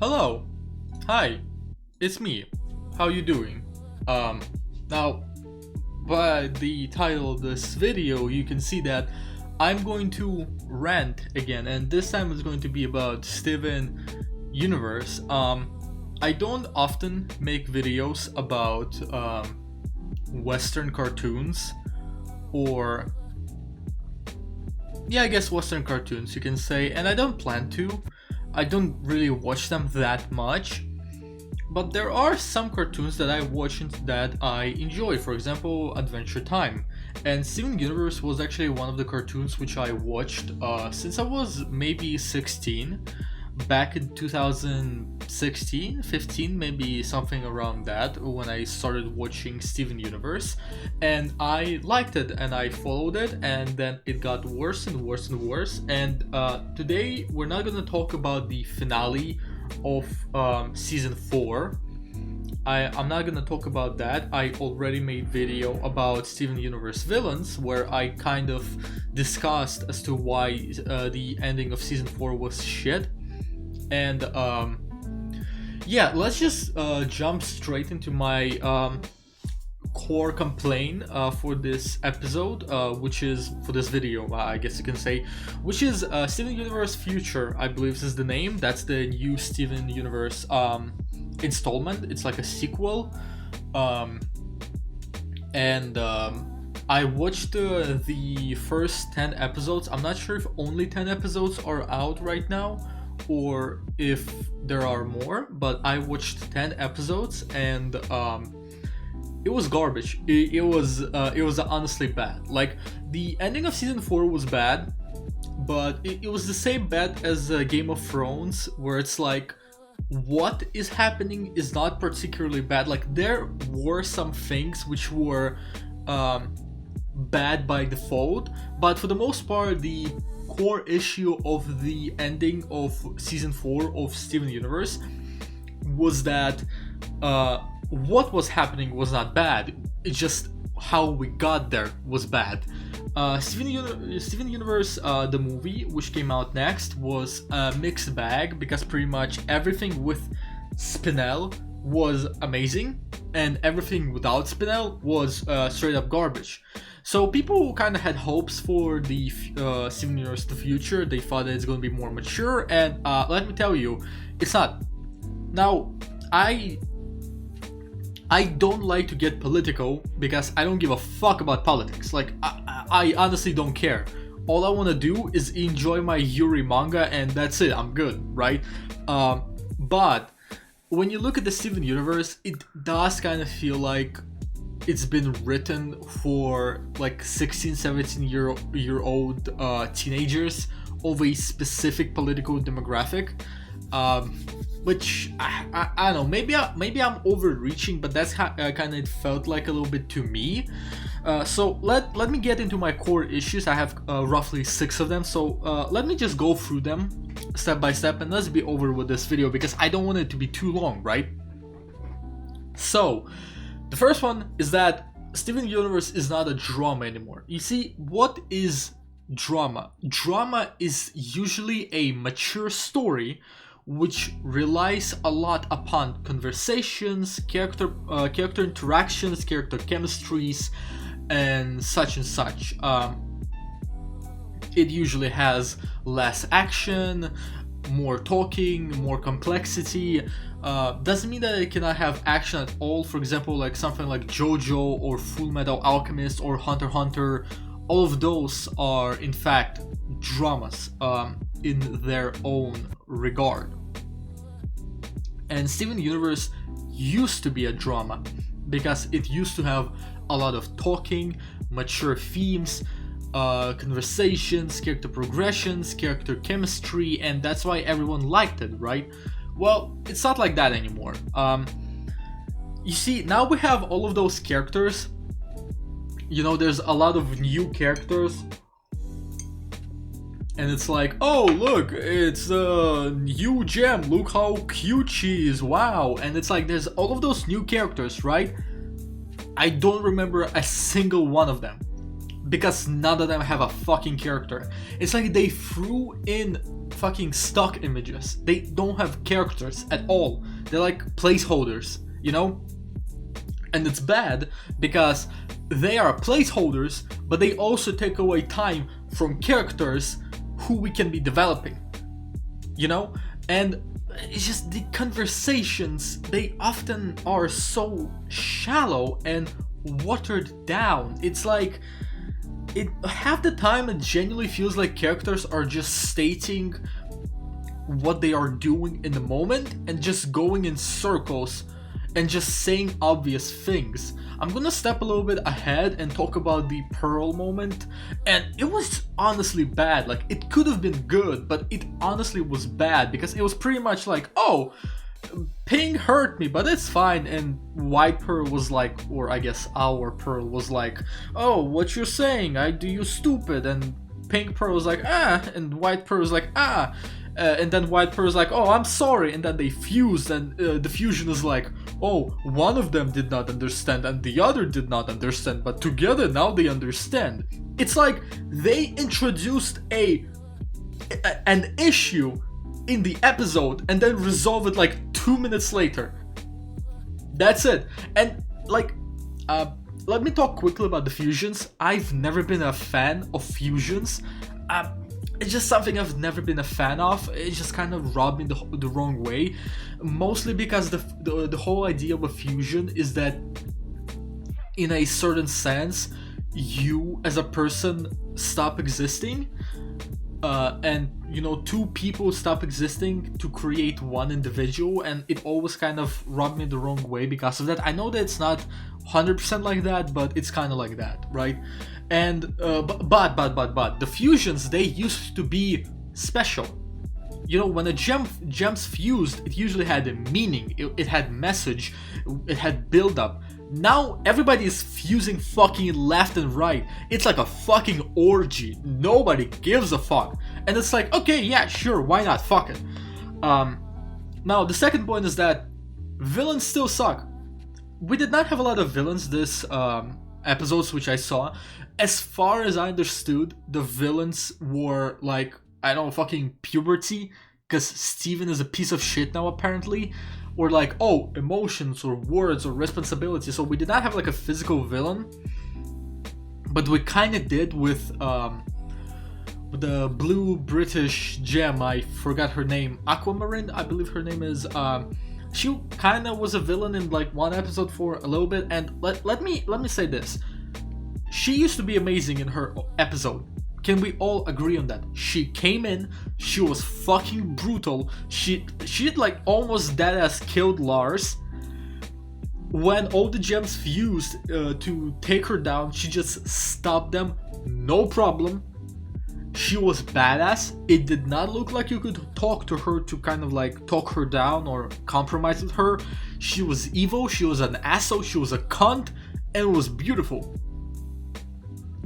Hello. Hi. It's me. How you doing? Um Now by the title of this video you can see that I'm going to rant again, and this time it's going to be about Steven Universe. I don't often make videos about Western cartoons, or yeah, I guess Western cartoons you can say, and I don't plan to. I don't really watch them that much, but there are some cartoons that I watch that I enjoy. For example, Adventure Time. And Steven Universe was actually one of the cartoons which I watched since I was maybe 16, back in 2016, 15, maybe something around that, when I started watching Steven Universe. And I liked it and I followed it, and then it got worse and worse and worse. And today we're not gonna talk about the finale of season 4. I'm not gonna talk about that. I already made video about Steven Universe villains, where I kind of discussed as to why the ending of season 4 was shit. And yeah, let's just jump straight into my core complaint for this episode, which is for this video, I guess you can say, which is Steven Universe Future, I believe is the name. That's the new Steven Universe installment. It's like a sequel, and I watched the first 10 episodes. I'm not sure if only 10 episodes are out right now or if there are more, but I watched 10 episodes, and it was garbage. It was honestly bad. Like, the ending of season 4 was bad, but it was the same bad as Game of Thrones, where it's like, what is happening is not particularly bad. Like, there were some things which were bad by default, but for the most part, the core issue of the ending of season 4 of Steven Universe was that what was happening was not bad. It's just how we got there was bad. Steven Universe, the movie, which came out next, was a mixed bag, because pretty much everything with Spinel was amazing, and everything without Spinel was straight up garbage. So people kind of had hopes for the Steven Universe the future. They thought that it's going to be more mature, and let me tell you, it's not. Now, I don't like to get political because I don't give a fuck about politics. Like, I honestly don't care. All I want to do is enjoy my Yuri manga, and that's it. I'm good, right? But when you look at the Steven Universe, it does kind of feel like it's been written for like 16, 17-year-old teenagers of a specific political demographic. Which I don't know, maybe I'm overreaching, but that's how kind of felt like a little bit to me. So let me get into my core issues. I have roughly 6 of them, so let me just go through them step by step, and let's be over with this video because I don't want it to be too long, right? So the first one is that Steven Universe is not a drama anymore. You see, what is drama? Drama is usually a mature story which relies a lot upon conversations, character interactions, character chemistries, and such. It usually has less action, more talking, more complexity. Doesn't mean that it cannot have action at all. For example, like something like JoJo or Full Metal Alchemist or Hunter x Hunter. All of those are in fact dramas in their own regard. And Steven Universe used to be a drama because it used to have a lot of talking, mature themes, conversations, character progressions, character chemistry, and that's why everyone liked it, right? Well, it's not like that anymore. You see, now we have all of those characters. You know, there's a lot of new characters, and it's like, oh look, it's a new gem, look how cute she is, wow. And it's like, there's all of those new characters, right? I don't remember a single one of them. because none of them have a fucking character. It's like they threw in fucking stock images. They don't have characters at all. They're like placeholders, you know? And it's bad because they are placeholders, but they also take away time from characters who we can be developing, you know? And it's just the conversations, they often are so shallow and watered down. It's like, half the time it genuinely feels like characters are just stating what they are doing in the moment and just going in circles and just saying obvious things. I'm gonna step a little bit ahead and talk about the Pearl moment, and it was honestly bad. Like, it could have been good, but it honestly was bad because it was pretty much like, oh, Pink hurt me, but it's fine. And White Pearl was like, or I guess our Pearl was like, oh, what you're saying, I do you stupid. And Pink Pearl was like, ah, and White Pearl was like, ah. And then White Pearl is like, oh, I'm sorry, and then they fused, and the fusion is like, oh, one of them did not understand and the other did not understand, but together now they understand. It's like they introduced an issue in the episode and then resolve it like 2 minutes later. That's it. And like, let me talk quickly about the fusions. I've never been a fan of fusions. It's just something I've never been a fan of. It just kind of rubbed me the wrong way. Mostly because the whole idea of a fusion is that, in a certain sense, you as a person stop existing. And, you know, two people stop existing to create one individual. And it always kind of rubbed me the wrong way because of that. I know that it's not 100% like that, but it's kind of like that, right? And but the fusions, they used to be special. You know, when a gems fused, it usually had a meaning, it had message, it had build up. Now everybody is fusing fucking left and right. It's like a fucking orgy. Nobody gives a fuck. And it's like, okay, yeah, sure, why not? Fuck it. Now the second point is that villains still suck. We did not have a lot of villains this episodes which I saw. As far as I understood, the villains were like, I don't know, fucking puberty, because Steven is a piece of shit now apparently, or like, oh, emotions or words or responsibility. So we did not have like a physical villain, but we kind of did with the blue British gem, I forgot her name, Aquamarine, I believe her name is. She kind of was a villain in like one episode for a little bit, and let me say this. She used to be amazing in her episode. Can we all agree on that? She came in, she was fucking brutal. She like almost deadass killed Lars. When all the gems fused to take her down, she just stopped them, no problem. She was badass. It did not look like you could talk to her to kind of like talk her down or compromise with her. She was evil, she was an asshole, she was a cunt, and it was beautiful.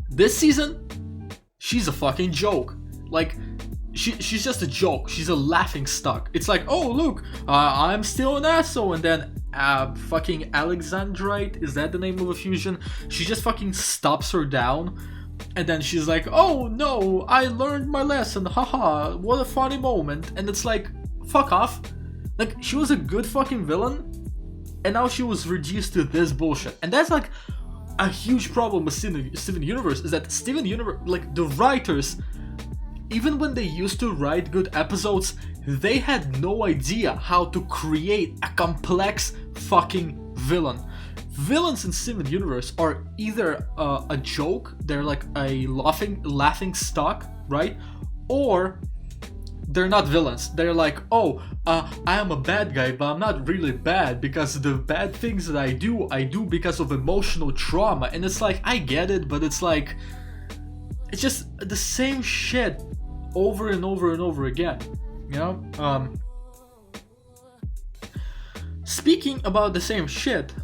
This season, she's a fucking joke. Like, she's just a joke. She's a laughing stock. It's like, oh look, I'm still an asshole, and then fucking Alexandrite, is that the name of a fusion? She just fucking stops her down, and then she's like, oh no, I learned my lesson, haha, what a funny moment. And it's like, fuck off. Like, she was a good fucking villain, and now she was reduced to this bullshit. And that's like a huge problem with Steven Universe, is that Steven Universe, like the writers, even when they used to write good episodes, they had no idea how to create a complex fucking villain. Villains in Steven Universe are either a joke, they're like a laughing stock, right? Or they're not villains. They're like, oh, I am a bad guy, but I'm not really bad because the bad things that I do because of emotional trauma. And it's like, I get it, but it's like, it's just the same shit over and over and over again, you know? Speaking about the same shit,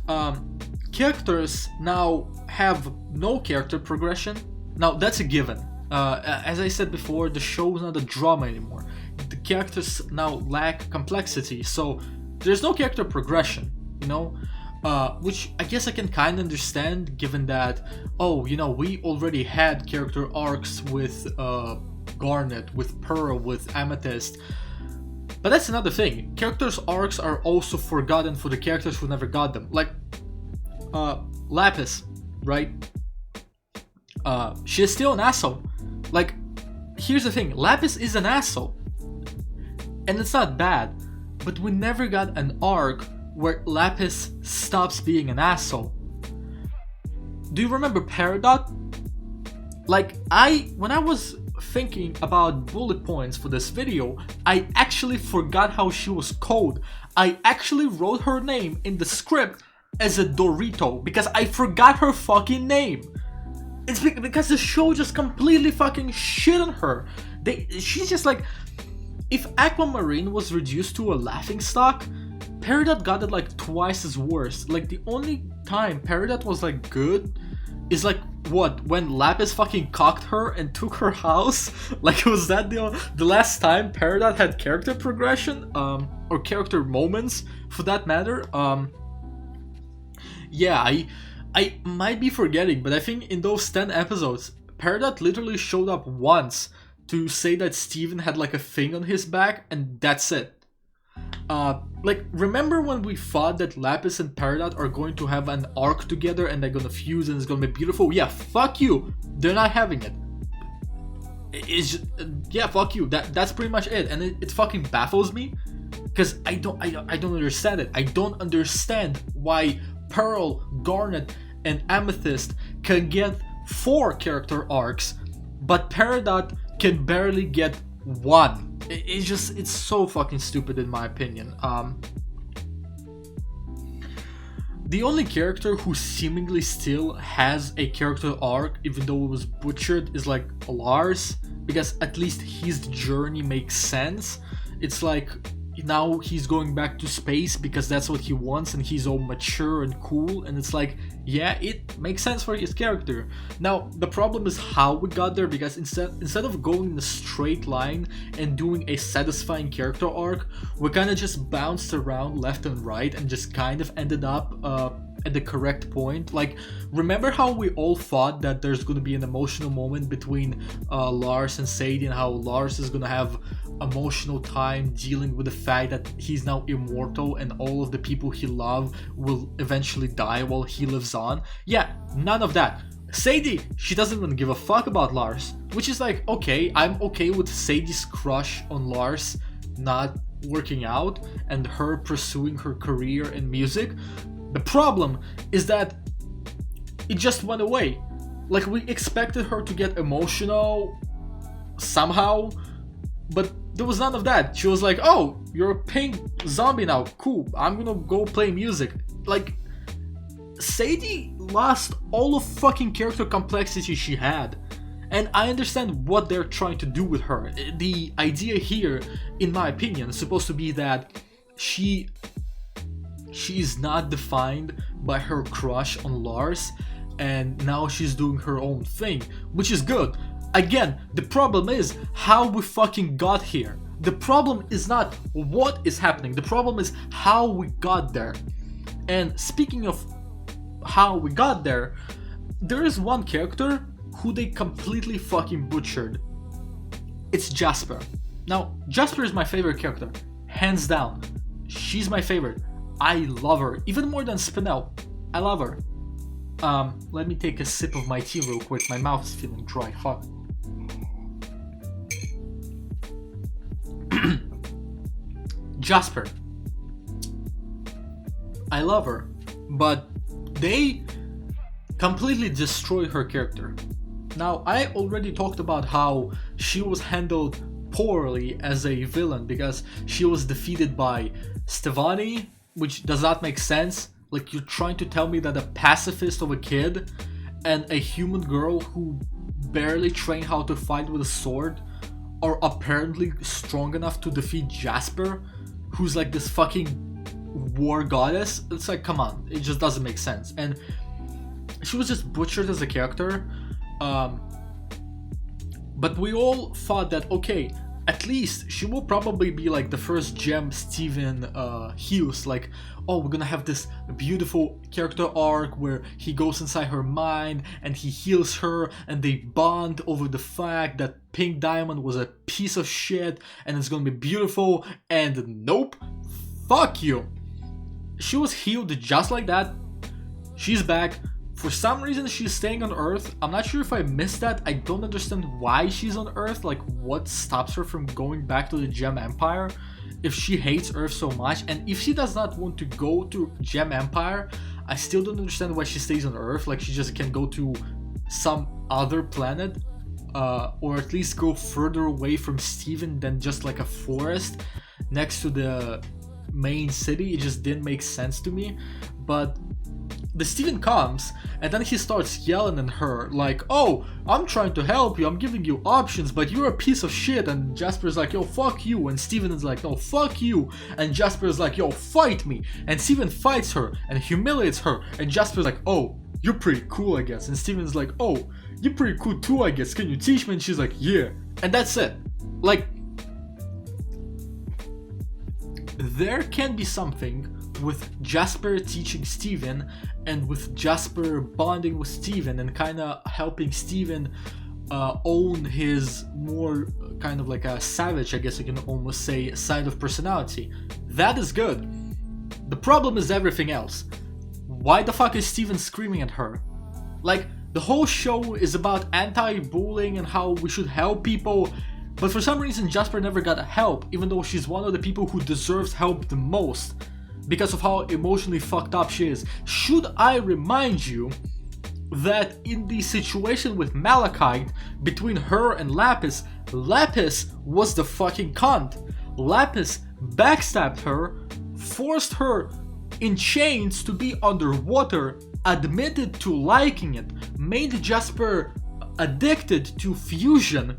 characters now have no character progression. Now, that's a given. As I said before, the show is not a drama anymore. The characters now lack complexity, so there's no character progression, you know? Which I guess I can kind of understand, given that, oh, you know, we already had character arcs with Garnet, with Pearl, with Amethyst. But that's another thing. Characters' arcs are also forgotten for the characters who never got them. Like, Lapis, right? She is still an asshole. Like, here's the thing. Lapis is an asshole. And it's not bad. But we never got an arc where Lapis stops being an asshole. Do you remember Peridot? Like, when I was thinking about bullet points for this video, I actually forgot how she was called. I actually wrote her name in the script as a Dorito because I forgot her fucking name. It's because the show just completely fucking shit on her. She's just like, if Aquamarine was reduced to a laughingstock, Peridot got it like twice as worse. Like, the only time Peridot was like good is like, what, when Lapis fucking cocked her and took her house? Like, was that the last time Peridot had character progression? Or character moments, for that matter? Yeah, I might be forgetting, but I think in those 10 episodes, Peridot literally showed up once to say that Steven had like a thing on his back, and that's it. Like, remember when we thought that Lapis and Peridot are going to have an arc together and they're gonna fuse and it's gonna be beautiful? Yeah, fuck you. They're not having it. It's just, yeah, fuck you. That's pretty much it, and it fucking baffles me because I don't understand it. I don't understand why Pearl, Garnet, and Amethyst can get 4 character arcs, but Peridot can barely get 1. It's so fucking stupid in my opinion. The only character who seemingly still has a character arc, even though it was butchered, is like Lars, because at least his journey makes sense. It's like, now he's going back to space because that's what he wants, and he's all mature and cool, and it's like, yeah, it makes sense for his character. Now the problem is how we got there, because instead of going in a straight line and doing a satisfying character arc, we kind of just bounced around left and right and just kind of ended up at the correct point. Like, remember how we all thought that there's going to be an emotional moment between Lars and Sadie, and how Lars is going to have emotional time dealing with the fact that he's now immortal and all of the people he loved will eventually die while he lives on? Yeah, none of that. Sadie, she doesn't even give a fuck about Lars, which is like, okay, I'm okay with Sadie's crush on Lars not working out and her pursuing her career in music. The problem is that it just went away. Like, we expected her to get emotional somehow, but there was none of that. She was like, oh, you're a pink zombie now, cool, I'm gonna go play music. Like, Sadie lost all of fucking character complexity she had. And I understand what they're trying to do with her. The idea here, in my opinion, is supposed to be that she is not defined by her crush on Lars, and now she's doing her own thing, which is good. Again, the problem is how we fucking got here. The problem is not what is happening, the problem is how we got there. And speaking of how we got there, there is one character who they completely fucking butchered. It's Jasper. Now, Jasper is my favorite character, hands down. She's my favorite. I love her, even more than Spinel. I love her. Let me take a sip of my tea real quick. My mouth is feeling dry. Fuck. Jasper. I love her, but they completely destroy her character. Now, I already talked about how she was handled poorly as a villain because she was defeated by Stevani, which does not make sense. Like, you're trying to tell me that a pacifist of a kid and a human girl who barely trained how to fight with a sword are apparently strong enough to defeat Jasper, who's like this fucking war goddess? It's like, come on, it just doesn't make sense. And she was just butchered as a character. But we all thought that, okay, at least she will probably be like the first gem Steven heals. Like, oh, we're gonna have this beautiful character arc where he goes inside her mind and he heals her and they bond over the fact that Pink Diamond was a piece of shit and it's gonna be beautiful. And nope, fuck you. She was healed just like that. She's back. For some reason she's staying on Earth. I'm not sure if I missed that. I don't understand why she's on Earth. Like, what stops her from going back to the Gem Empire if she hates Earth so much? And if she does not want to go to Gem Empire, I still don't understand why she stays on Earth. Like, she just can go to some other planet, or at least go further away from Steven than just like a forest next to the main city. It just didn't make sense to me. But the Steven comes and then he starts yelling at her like, oh, I'm trying to help you, I'm giving you options, but you're a piece of shit. And Jasper's like, yo, fuck you. And Steven is like, no, fuck you. And Jasper's like, yo, fight me. And Steven fights her and humiliates her. And Jasper's like, oh, you're pretty cool, I guess. And Steven's like, oh, you're pretty cool too, I guess. Can you teach me? And she's like, yeah. And that's it. Like, there can be something with Jasper teaching Steven and with Jasper bonding with Steven and kind of helping Steven own his more kind of like a savage, I guess you can almost say, side of personality. That is good. The problem is everything else. Why the fuck is Steven screaming at her? Like, the whole show is about anti-bullying and how we should help people, but for some reason Jasper never got help, even though she's one of the people who deserves help the most because of how emotionally fucked up she is. Should I remind you that in the situation with Malachite, between her and Lapis, Lapis was the fucking cunt. Lapis backstabbed her, forced her in chains to be underwater, admitted to liking it, made Jasper addicted to fusion,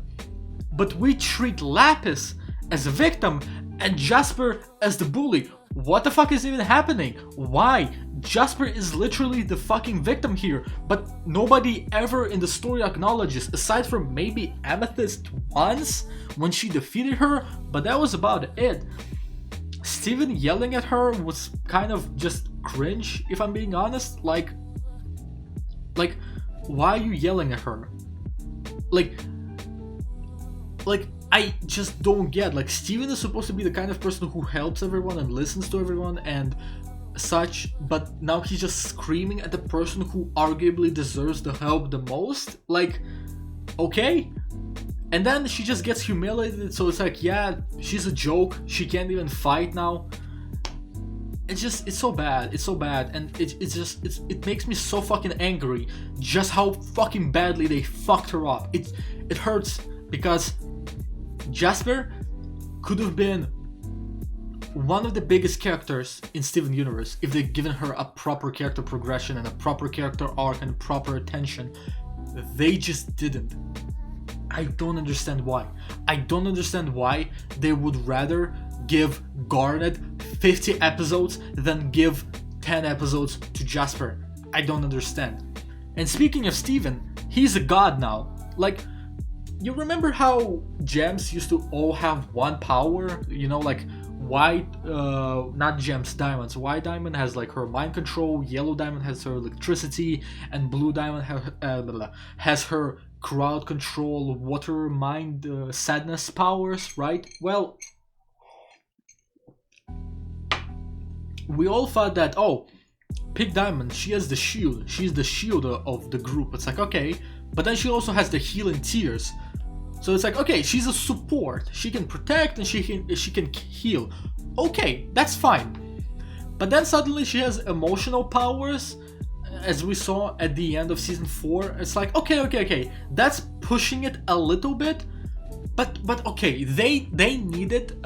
but we treat Lapis as a victim and Jasper as the bully. What the fuck is even happening? Why? Jasper is literally the fucking victim here, but nobody ever in the story acknowledges, aside from maybe Amethyst once when she defeated her, but that was about it. Steven yelling at her was kind of just cringe, if I'm being honest. Like, why are you yelling at her? Like, I just don't get. Like, Steven is supposed to be the kind of person who helps everyone and listens to everyone and such, but now he's just screaming at the person who arguably deserves the help the most. Like, okay. And then she just gets humiliated, so it's like, yeah, she's a joke, she can't even fight now. It's so bad, and it makes me so fucking angry just how fucking badly they fucked her up. It hurts because Jasper could have been one of the biggest characters in Steven Universe if they'd given her a proper character progression and a proper character arc and proper attention. They just didn't. I don't understand why. I don't understand why they would rather give Garnet 50 episodes than give 10 episodes to Jasper. I don't understand. And speaking of Steven, he's a god now. Like, you remember how gems used to all have one power? You know, like white, not gems, diamonds. White diamond has like her mind control, yellow diamond has her electricity, and blue diamond has her crowd control, water, mind, sadness powers, right? Well, we all thought that, oh, Pink Diamond, she has the shield. She's the shield of the group. It's like, okay, but then she also has the healing tears. So it's like, okay, she's a support. She can protect and she can heal. Okay, that's fine. But then suddenly she has emotional powers, as we saw at the end of season 4. It's like, okay, that's pushing it a little bit. But okay, they needed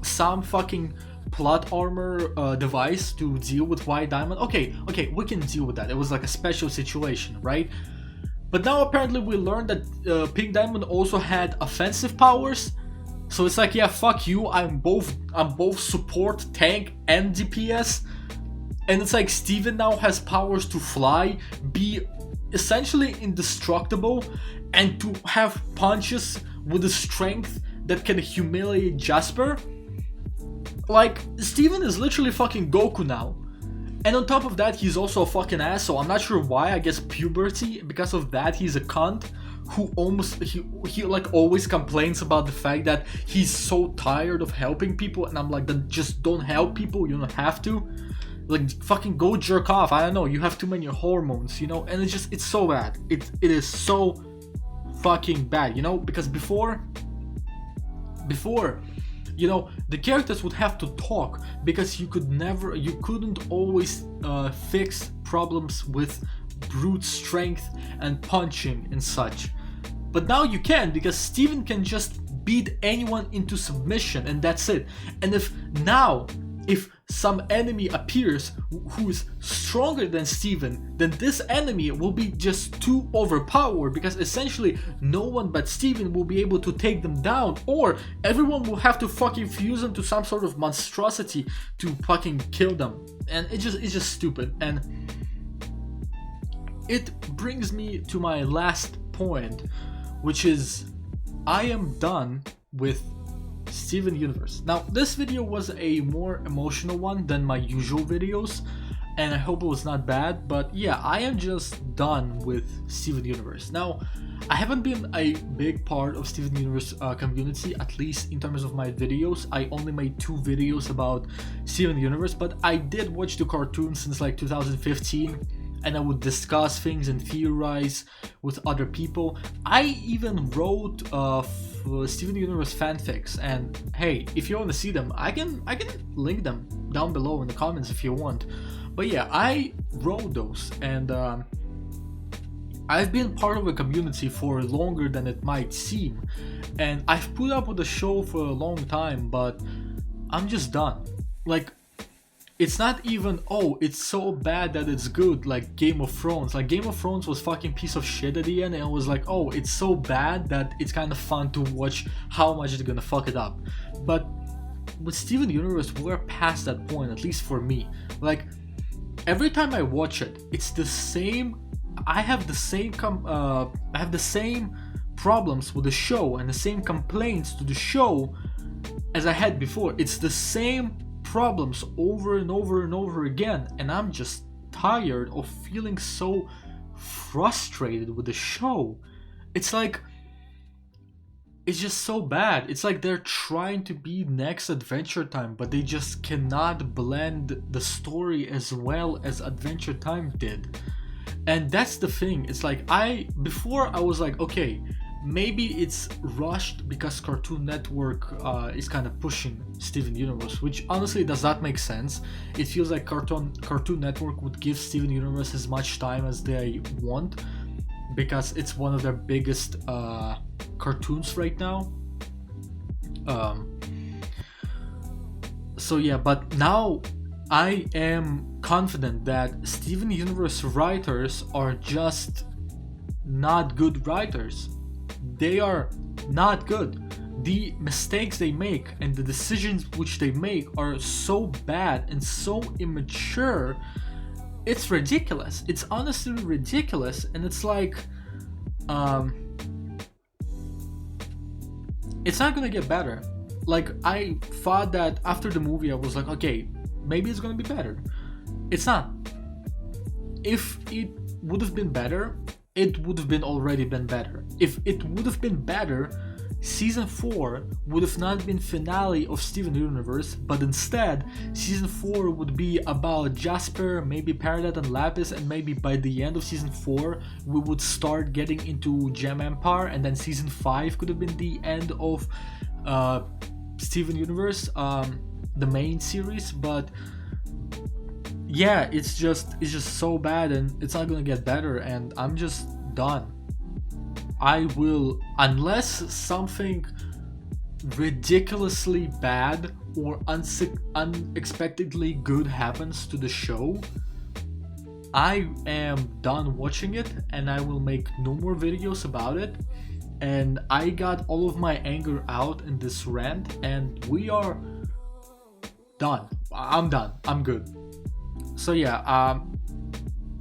some fucking plot armor device to deal with White Diamond. Okay, we can deal with that. It was like a special situation, right? But now apparently we learned that Pink Diamond also had offensive powers. So it's like, yeah, fuck you. I'm both support, tank, and DPS. And it's like Steven now has powers to fly, be essentially indestructible, and to have punches with a strength that can humiliate Jasper. Like, Steven is literally fucking Goku now. And on top of that, he's also a fucking asshole. I'm not sure why. I guess puberty. Because of that, he's a cunt who he like always complains about the fact that he's so tired of helping people. And I'm like, then just don't help people. You don't have to. Like, fucking go jerk off. I don't know. You have too many hormones, you know? And it's so bad. It is so fucking bad, you know? Because before, you know, the characters would have to talk because you couldn't always fix problems with brute strength and punching and such. But now you can, because Steven can just beat anyone into submission and that's it. And if some enemy appears who is stronger than Steven, then this enemy will be just too overpowered, because essentially no one but Steven will be able to take them down, or everyone will have to fucking fuse into some sort of monstrosity to fucking kill them. And it's just stupid. And it brings me to my last point, which is I am done with Steven Universe. Now, this video was a more emotional one than my usual videos, and I hope it was not bad, but yeah, I am just done with Steven Universe. Now, I haven't been a big part of Steven Universe community, at least in terms of my videos. I only made 2 videos about Steven Universe, but I did watch the cartoon since like 2015, and I would discuss things and theorize with other people. I even wrote Steven Universe fanfics, and hey, if you want to see them, I can link them down below in the comments if you want. But yeah, I wrote those, and I've been part of a community for longer than it might seem, and I've put up with the show for a long time, but I'm just done. Like, it's not even, oh, it's so bad that it's good, like Game of Thrones. Like, Game of Thrones was fucking piece of shit at the end, and it was like, oh, it's so bad that it's kind of fun to watch how much they're gonna fuck it up. But with Steven Universe, we're past that point, at least for me. Like, every time I watch it, it's the same. I have the same problems with the show and the same complaints to the show as I had before. It's the same problems over and over and over again, and I'm just tired of feeling so frustrated with the show. It's like, it's just so bad. It's like they're trying to be next Adventure Time, but they just cannot blend the story as well as Adventure Time did. And that's the thing. It's like, before I was like, okay, maybe it's rushed because Cartoon Network is kind of pushing Steven Universe, which honestly does not make sense. It feels like Cartoon Network would give Steven Universe as much time as they want, because it's one of their biggest cartoons right now. So yeah, but now I am confident that Steven Universe writers are just not good writers. They are not good. The mistakes they make and the decisions which they make are so bad and so immature. It's ridiculous. It's honestly ridiculous, and it's like, it's not gonna get better. Like, I thought that after the movie, I was like, okay, maybe it's gonna be better. It's not. If it would have been better, it would have already been better. If it would have been better, Season 4 would have not been finale of Steven Universe, but instead, Season 4 would be about Jasper, maybe Peridot and Lapis, and maybe by the end of Season 4, we would start getting into Gem Empire, and then Season 5 could have been the end of Steven Universe, the main series. But yeah, it's just so bad, and it's not gonna get better, and I'm just done. I will, unless something ridiculously bad or unexpectedly good happens to the show, I am done watching it, and I will make no more videos about it. And I got all of my anger out in this rant, and we are done. I'm done. I'm good. So yeah,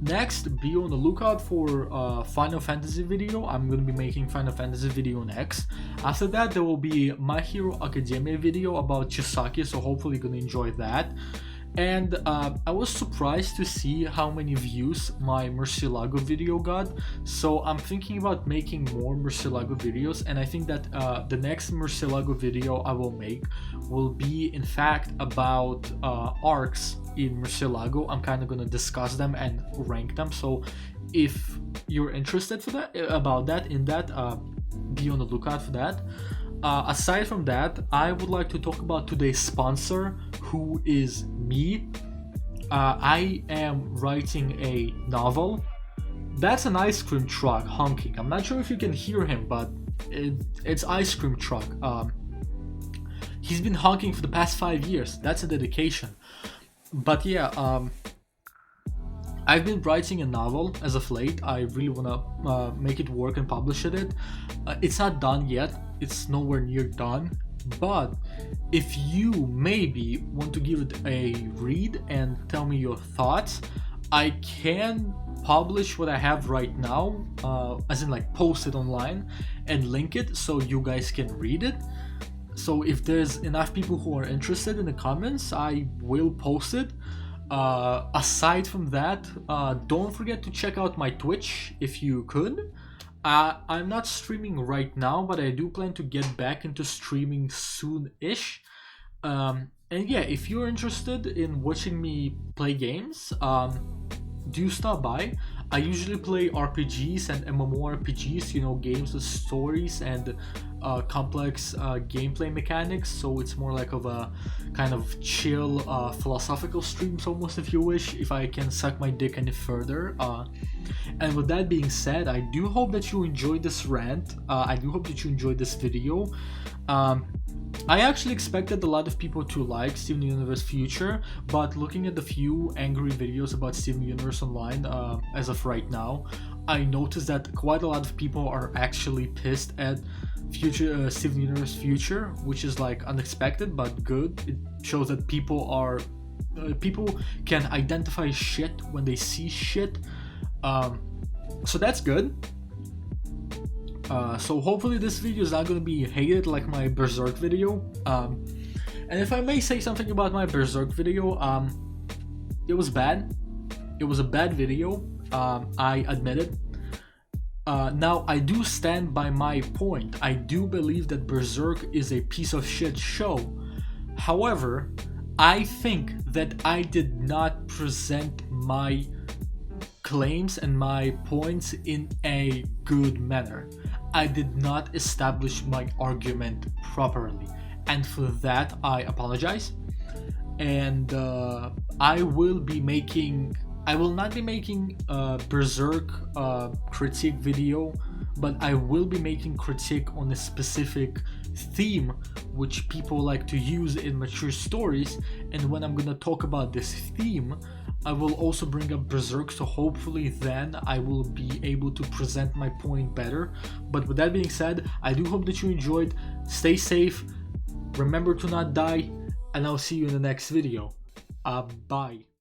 Next, be on the lookout for Final Fantasy video. I'm going to be making Final Fantasy video next. After that, there will be My Hero Academia video about Chisaki, so hopefully you're going to enjoy that. And I was surprised to see how many views my Murcielago video got, so I'm thinking about making more Murcielago videos, and I think that the next Murcielago video I will make will be in fact about arcs in Murcielago. I'm kind of gonna discuss them and rank them, so if you're interested about that, be on the lookout for that. Aside from that, I would like to talk about today's sponsor, who is me. I am writing a novel. That's an ice cream truck honking. I'm not sure if you can hear him, but it's ice cream truck. He's been honking for the past 5 years. That's a dedication. But yeah, I've been writing a novel as of late. I really want to make it work and publish it. It's not done yet. It's nowhere near done. But if you maybe want to give it a read and tell me your thoughts, I can publish what I have right now, as in like post it online and link it so you guys can read it. So if there's enough people who are interested in the comments, I will post it. Aside from that, don't forget to check out my Twitch if you could. I'm not streaming right now, but I do plan to get back into streaming soon-ish. And yeah, if you're interested in watching me play games, do stop by. I usually play RPGs and MMORPGs, you know, games with stories and complex gameplay mechanics, so it's more like of a kind of chill philosophical streams almost, if you wish, if I can suck my dick any further. And with that being said, I do hope that you enjoyed this rant. I do hope that you enjoyed this video. I actually expected a lot of people to like Steven Universe Future, but looking at the few angry videos about Steven Universe Online as of right now, I noticed that quite a lot of people are actually pissed at Steven Universe Future, which is like unexpected but good. It shows that people can identify shit when they see shit, so that's good. So hopefully this video is not going to be hated like my Berserk video. And if I may say something about my Berserk video, it was bad. It was a bad video. I admit it. Now, I do stand by my point. I do believe that Berserk is a piece of shit show. However, I think that I did not present my claims and my points in a good manner. I did not establish my argument properly, and for that I apologize. And I will not be making a Berserk critique video, but I will be making critique on a specific theme which people like to use in mature stories. And when I'm gonna talk about this theme, I will also bring up Berserk, so hopefully then I will be able to present my point better. But with that being said, I do hope that you enjoyed. Stay safe, remember to not die, and I'll see you in the next video. Bye.